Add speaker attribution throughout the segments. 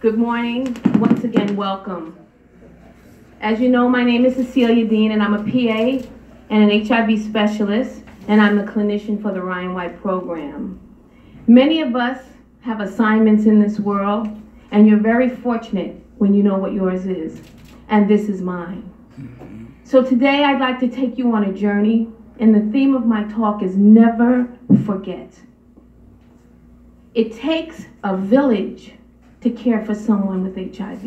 Speaker 1: Good morning. Once again, welcome. As you know, my name is Cecilia Dean, and I'm a PA and an HIV specialist, and I'm the clinician for the Ryan White program. Many of us have assignments in this world, and you're very fortunate when you know what yours is, and this is mine. So today I'd like to take you on a journey, and the theme of my talk is never forget. It takes a village to care for someone with HIV.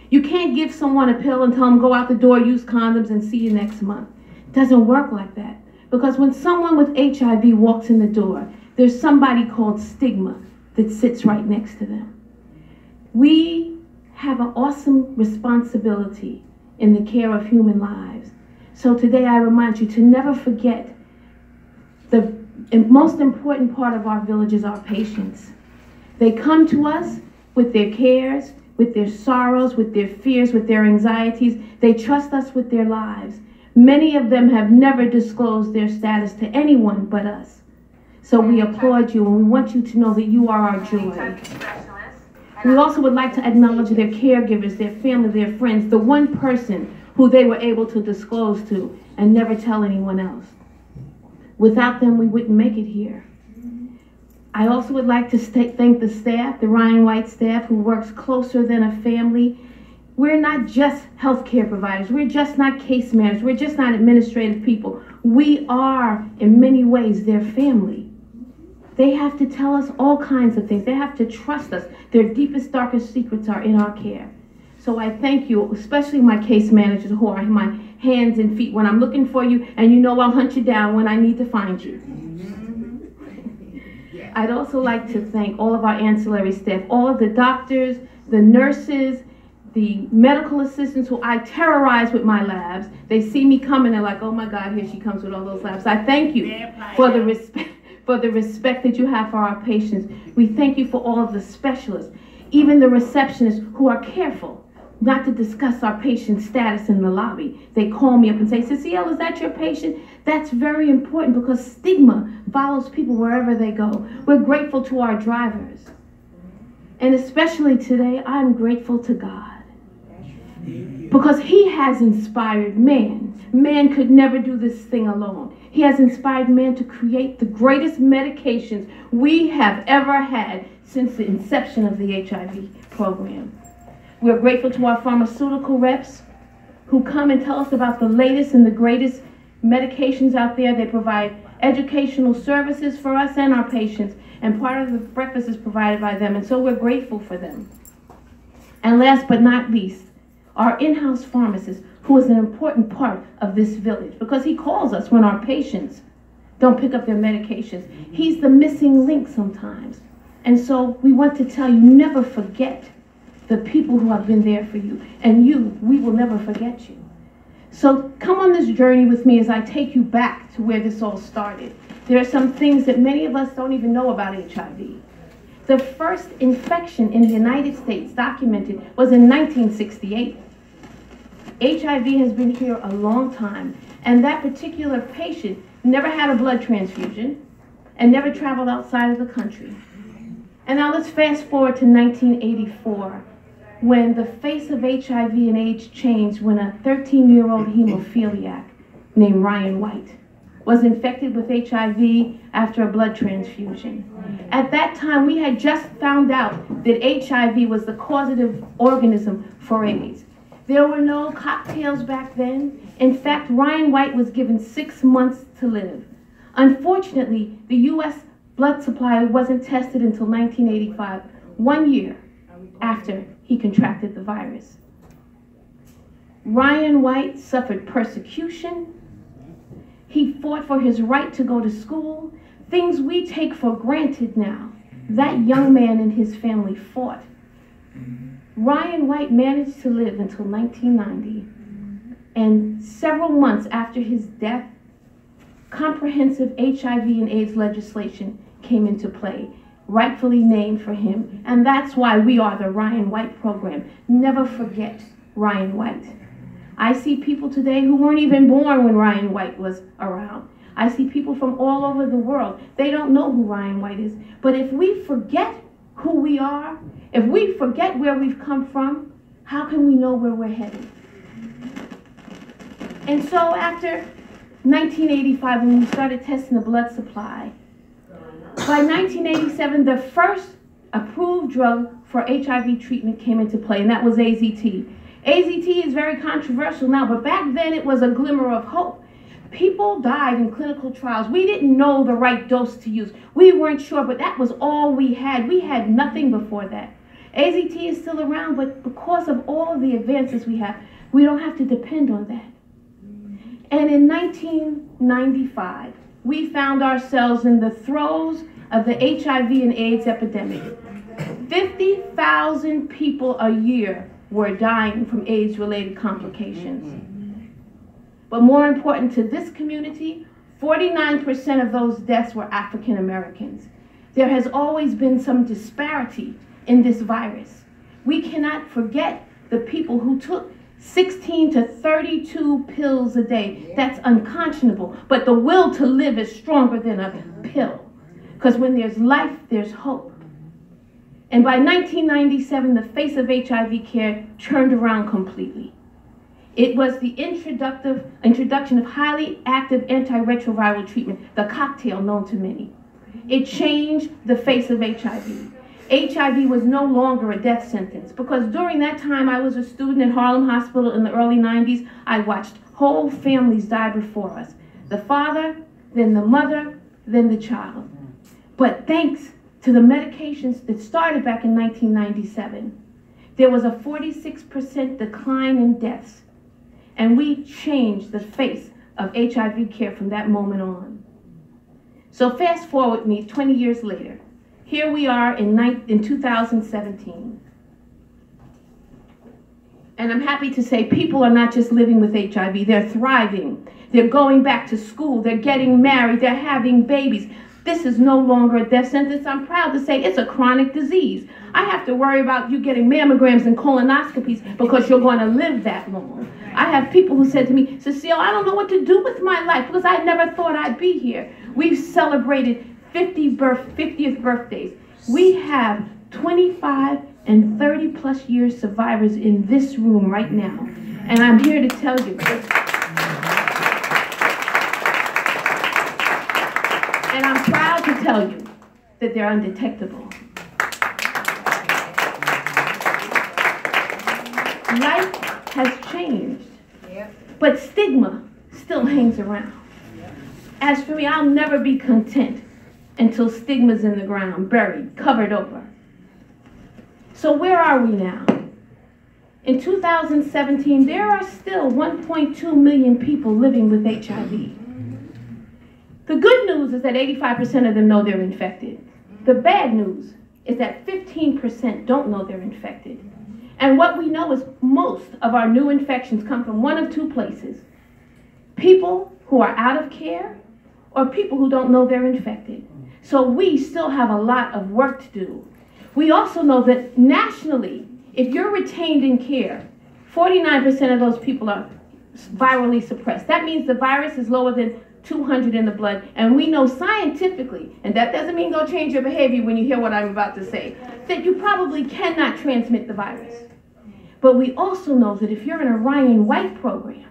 Speaker 1: You can't give someone a pill and tell them go out the door, use condoms, and see you next month. It doesn't work like that. Because when someone with HIV walks in the door, there's somebody called stigma that sits right next to them. We have an awesome responsibility in the care of human lives. So today I remind you to never forget the most important part of our village is our patients. They come to us with their cares, with their sorrows, with their fears, with their anxieties. They trust us with their lives. Many of them have never disclosed their status to anyone but us. So we applaud you, and we want you to know that you are our joy. We also would like to acknowledge their caregivers, their family, their friends, the one person who they were able to disclose to and never tell anyone else. Without them, we wouldn't make it here. I also would like to thank the staff, the Ryan White staff, who works closer than a family. We're not just healthcare providers. We're just not case managers. We're just not administrative people. We are, in many ways, their family. They have to tell us all kinds of things. They have to trust us. Their deepest, darkest secrets are in our care. So I thank you, especially my case managers who are my hands and feet when I'm looking for you, and you know I'll hunt you down when I need to find you. I'd also like to thank all of our ancillary staff, all of the doctors, the nurses, the medical assistants who I terrorize with my labs. They see me coming, they're like, oh my God, here she comes with all those labs. I thank you for the respect that you have for our patients. We thank you for all of the specialists, even the receptionists who are careful not to discuss our patient's status in the lobby. They call me up and say, Cecile, is that your patient? That's very important because stigma follows people wherever they go. We're grateful to our drivers. And especially today, I'm grateful to God. Because He has inspired man. Man could never do this thing alone. He has inspired man to create the greatest medications we have ever had since the inception of the HIV program. We're grateful to our pharmaceutical reps who come and tell us about the latest and the greatest medications out there. They provide educational services for us and our patients, and part of the breakfast is provided by them, and so we're grateful for them. And last but not least, our in-house pharmacist, who is an important part of this village, because he calls us when our patients don't pick up their medications. He's the missing link sometimes. And so we want to tell you, never forget the people who have been there for you. And we will never forget you. So come on this journey with me as I take you back to where this all started. There are some things that many of us don't even know about HIV. The first infection in the United States documented was in 1968. HIV has been here a long time, and that particular patient never had a blood transfusion and never traveled outside of the country. And now let's fast forward to 1984, when the face of HIV and AIDS changed when a 13-year-old hemophiliac named Ryan White was infected with HIV after a blood transfusion. At that time, we had just found out that HIV was the causative organism for AIDS. There were no cocktails back then. In fact, Ryan White was given 6 months to live. Unfortunately, the U.S. blood supply wasn't tested until 1985, 1 year after he contracted the virus. Ryan White suffered persecution. He fought for his right to go to school, things we take for granted now. That young man and his family fought. Ryan White managed to live until 1990, and several months after his death, comprehensive HIV and AIDS legislation came into play, rightfully named for him, and that's why we are the Ryan White program. Never forget Ryan White. I see people today who weren't even born when Ryan White was around. I see people from all over the world. They don't know who Ryan White is. But if we forget who we are If we forget where we've come from, how can we know where we're headed? And so after 1985, when we started testing the blood supply, by 1987, the first approved drug for HIV treatment came into play, and that was AZT. AZT is very controversial now, but back then it was a glimmer of hope. People died in clinical trials. We didn't know the right dose to use. We weren't sure, but that was all we had. We had nothing before that. AZT is still around, but because of all of the advances we have, we don't have to depend on that. And in 1995, we found ourselves in the throes of the HIV and AIDS epidemic. 50,000 people a year were dying from AIDS-related complications. But more important to this community, 49% of those deaths were African Americans. There has always been some disparity in this virus. We cannot forget the people who took 16 to 32 pills a day. That's unconscionable. But the will to live is stronger than a pill. Because when there's life, there's hope. And by 1997, the face of HIV care turned around completely. It was the introduction of highly active antiretroviral treatment, the cocktail known to many. It changed the face of HIV. HIV was no longer a death sentence, because during that time I was a student at Harlem Hospital in the early 90s. I watched whole families die before us. The father, then the mother, then the child. But thanks to the medications that started back in 1997, there was a 46% decline in deaths. And we changed the face of HIV care from that moment on. So fast forward me 20 years later. Here we are in 2017. And I'm happy to say people are not just living with HIV, they're thriving. They're going back to school, they're getting married, they're having babies. This is no longer a death sentence. I'm proud to say it's a chronic disease. I have to worry about you getting mammograms and colonoscopies because you're going to live that long. I have people who said to me, Cecile, I don't know what to do with my life because I never thought I'd be here. We've celebrated 50th birthdays. We have 25 and 30 plus years survivors in this room right now. And I'm here to tell you. And I'm proud to tell you that they're undetectable. Life has changed, but stigma still hangs around. As for me, I'll never be content until stigma's in the ground, buried, covered over. So where are we now? In 2017, there are still 1.2 million people living with HIV. The good news is that 85% of them know they're infected. The bad news is that 15% don't know they're infected. And what we know is most of our new infections come from one of two places. People who are out of care or people who don't know they're infected. So we still have a lot of work to do. We also know that nationally, if you're retained in care, 49% of those people are virally suppressed. That means the virus is lower than 200 in the blood, and we know scientifically, and that doesn't mean go change your behavior when you hear what I'm about to say, that you probably cannot transmit the virus. But we also know that if you're in a Ryan White program,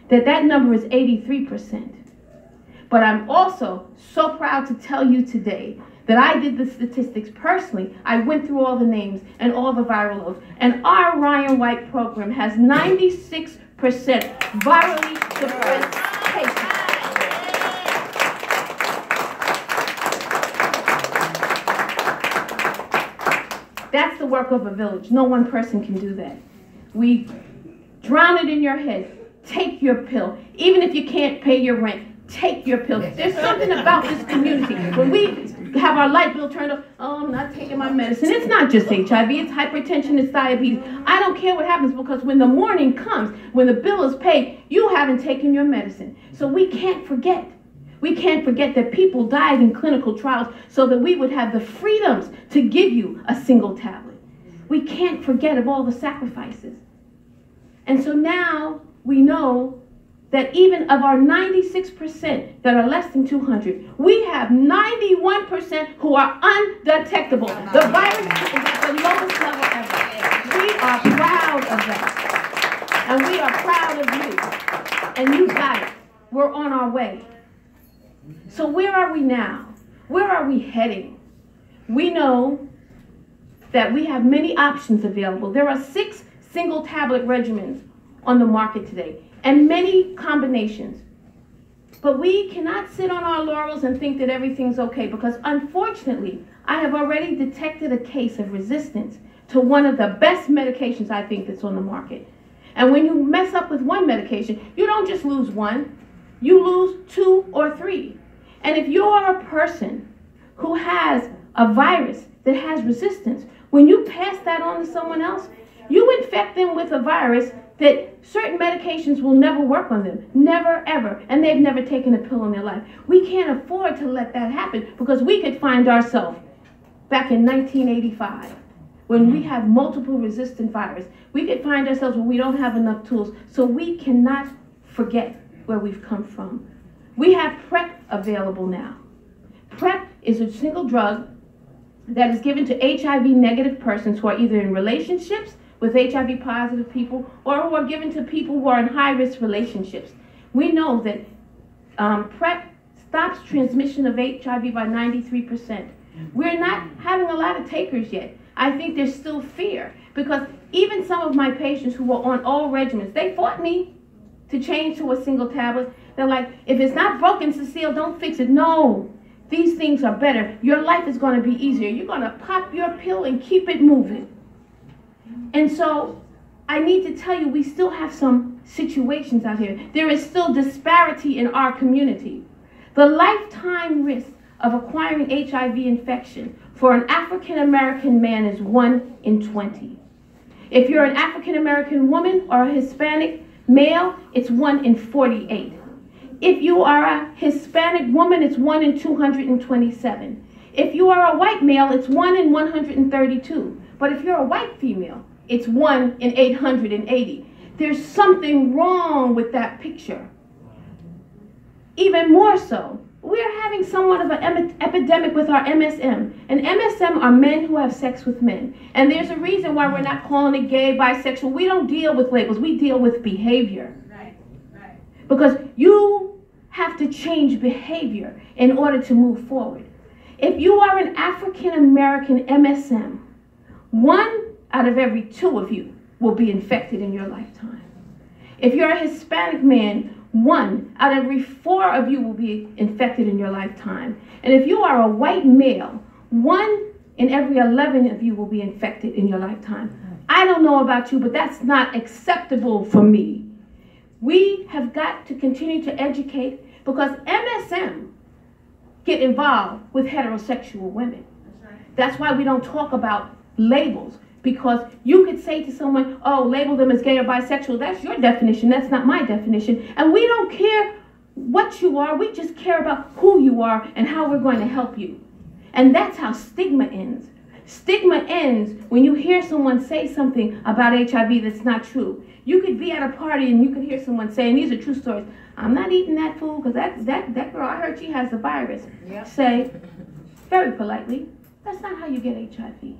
Speaker 1: that number is 83%. But I'm also so proud to tell you today that I did the statistics personally. I went through all the names and all the viral loads, and our Ryan White program has 96% virally suppressed patients. That's the work of a village. No one person can do that. We drown it in your head. Take your pill. Even if you can't pay your rent, take your pill. There's something about this community. When we have our light bill turned off, oh, I'm not taking my medicine. It's not just HIV, it's hypertension, it's diabetes. I don't care what happens, because when the morning comes, when the bill is paid, you haven't taken your medicine. So we can't forget. We can't forget that people died in clinical trials so that we would have the freedoms to give you a single tablet. We can't forget of all the sacrifices. And so now we know that even of our 96% that are less than 200, we have 91% who are undetectable. The virus is at the lowest best. And we are proud of you. And you got it. We're on our way. So where are we now? Where are we heading? We know that we have many options available. There are 6 single tablet regimens on the market today, and many combinations. But we cannot sit on our laurels and think that everything's okay, because unfortunately, I have already detected a case of resistance to one of the best medications I think that's on the market. And when you mess up with one medication, you don't just lose one, you lose 2 or 3. And if you are a person who has a virus that has resistance, when you pass that on to someone else, you infect them with a virus that certain medications will never work on them. Never, ever. And they've never taken a pill in their life. We can't afford to let that happen, because we could find ourselves back in 1985 when we have multiple resistant virus. We could find ourselves when we don't have enough tools. So we cannot forget where we've come from. We have PrEP available now. PrEP is a single drug that is given to HIV negative persons who are either in relationships with HIV positive people, or who are given to people who are in high risk relationships. We know that PrEP stops transmission of HIV by 93%. We're not having a lot of takers yet. I think there's still fear, because even some of my patients who were on all regimens, they fought me to change to a single tablet. They're like, if it's not broken, Cecile, don't fix it. No, these things are better. Your life is going to be easier. You're going to pop your pill and keep it moving. And so I need to tell you, we still have some situations out here. There is still disparity in our community. The lifetime risk of acquiring HIV infection for an African American man is 1 in 20. If you're an African American woman or a Hispanic male, it's 1 in 48. If you are a Hispanic woman, it's 1 in 227. If you are a white male, it's 1 in 132. But if you're a white female, it's 1 in 880. There's something wrong with that picture. Even more so, we're having somewhat of an epidemic with our MSM. And MSM are men who have sex with men. And there's a reason why we're not calling it gay, bisexual. We don't deal with labels. We deal with behavior. Right. Because you have to change behavior in order to move forward. If you are an African American MSM, 1 out of every 2 of you will be infected in your lifetime. If you're a Hispanic man, 1 out of every 4 of you will be infected in your lifetime. And if you are a white male, 1 in every 11 of you will be infected in your lifetime. I don't know about you, but that's not acceptable for me. We have got to continue to educate, because MSM get involved with heterosexual women. That's why we don't talk about labels, because you could say to someone, oh, label them as gay or bisexual. That's your definition. That's not my definition. And we don't care what you are. We just care about who you are and how we're going to help you. And that's how stigma ends. Stigma ends when you hear someone say something about HIV that's not true. You could be at a party and you could hear someone say, and these are true stories, I'm not eating that food because that girl, I heard she has the virus. Yep. Say, very politely, that's not how you get HIV.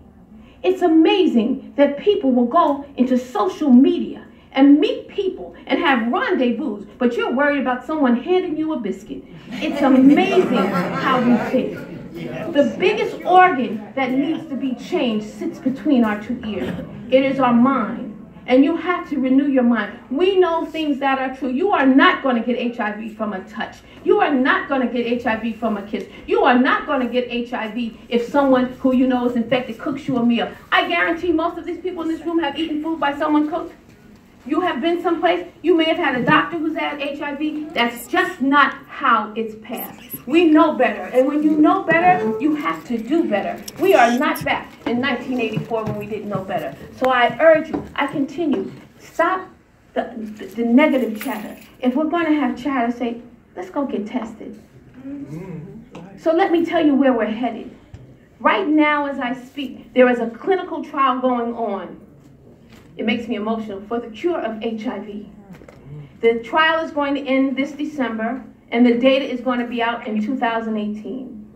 Speaker 1: It's amazing that people will go into social media and meet people and have rendezvous, but you're worried about someone handing you a biscuit. It's amazing how we think. The biggest organ that needs to be changed sits between our 2 ears. It is our mind. And you have to renew your mind. We know things that are true. You are not going to get HIV from a touch. You are not going to get HIV from a kiss. You are not going to get HIV if someone who you know is infected cooks you a meal. I guarantee most of these people in this room have eaten food by someone cooked. You have been someplace, you may have had a doctor who's had HIV. That's just not how it's passed. We know better, and when you know better, you have to do better. We are not back in 1984 when we didn't know better. So I urge you, I continue, stop the negative chatter. If we're going to have chatter, say, let's go get tested. So let me tell you where we're headed. Right now as I speak, there is a clinical trial going on. It makes me emotional, for the cure of HIV. The trial is going to end this December, and the data is going to be out in 2018.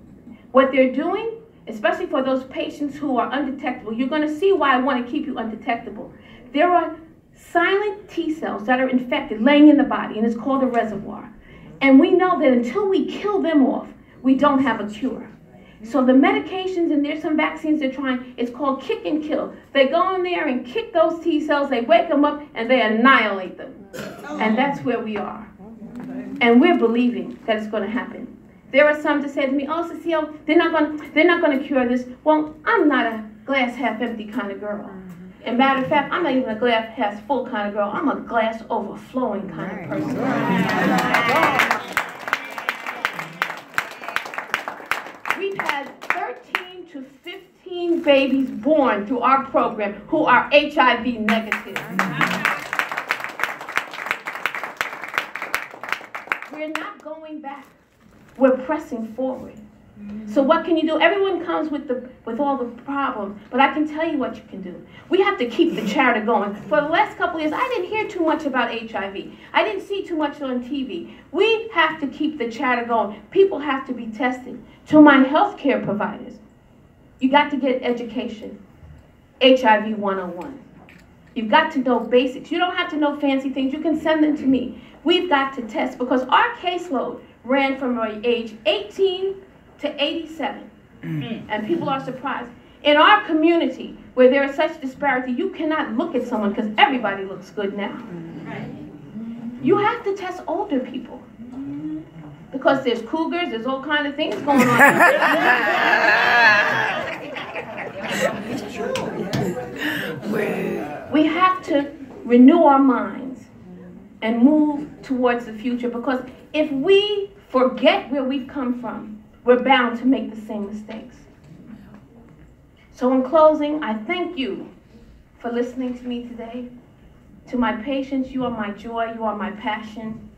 Speaker 1: What they're doing, especially for those patients who are undetectable, you're going to see why I want to keep you undetectable. There are silent T cells that are infected laying in the body, and it's called a reservoir. And we know that until we kill them off, we don't have a cure. So the medications, and there's some vaccines they're trying, it's called kick and kill. They go in there and kick those T cells, they wake them up, and they annihilate them. And that's where we are. And we're believing that it's going to happen. There are some that say to me, oh, Cecile, they're not going to cure this. Well, I'm not a glass half empty kind of girl. And matter of fact, I'm not even a glass half full kind of girl. I'm a glass overflowing kind of person. We've had 13 to 15 babies born through our program who are HIV negative. We're not going back. We're pressing forward. So what can you do? Everyone comes with all the problems, but I can tell you what you can do. We have to keep the charter going. For the last couple of years, I didn't hear too much about HIV. I didn't see too much on TV. We have to keep the charter going. People have to be tested. To my healthcare providers, you got to get education. HIV 101. You've got to know basics. You don't have to know fancy things. You can send them to me. We've got to test because our caseload ran from age 18 to 87. And people are surprised. In our community, where there is such disparity, you cannot look at someone because everybody looks good now. You have to test older people. Because there's cougars, there's all kinds of things going on. We have to renew our minds and move towards the future, because if we forget where we've come from, we're bound to make the same mistakes. So in closing, I thank you for listening to me today. To my patients, you are my joy, you are my passion.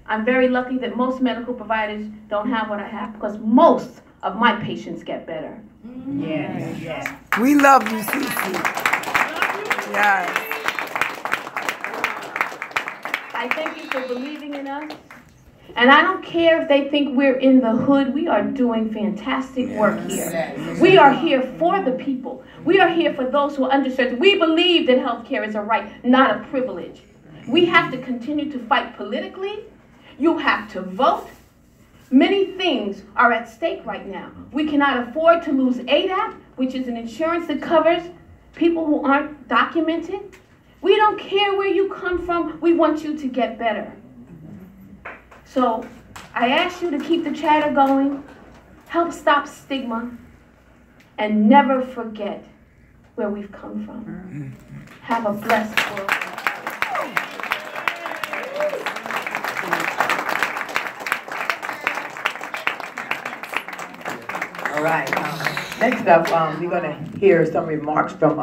Speaker 1: I'm very lucky that most medical providers don't have what I have, because most of my patients get better.
Speaker 2: Yes. Yes.
Speaker 3: We love you, Cece. Yes.
Speaker 1: I thank you for believing in us. And I don't care if they think we're in the hood. We are doing fantastic work here. We are here for the people. We are here for those who are underserved. We believe that healthcare is a right, not a privilege. We have to continue to fight politically. You have to vote. Many things are at stake right now. We cannot afford to lose ADAP, which is an insurance that covers people who aren't documented. We don't care where you come from. We want you to get better. So I ask you to keep the chatter going, help stop stigma, and never forget where we've come from. Have a blessed world.
Speaker 2: All right. Next up, we're going to hear some remarks from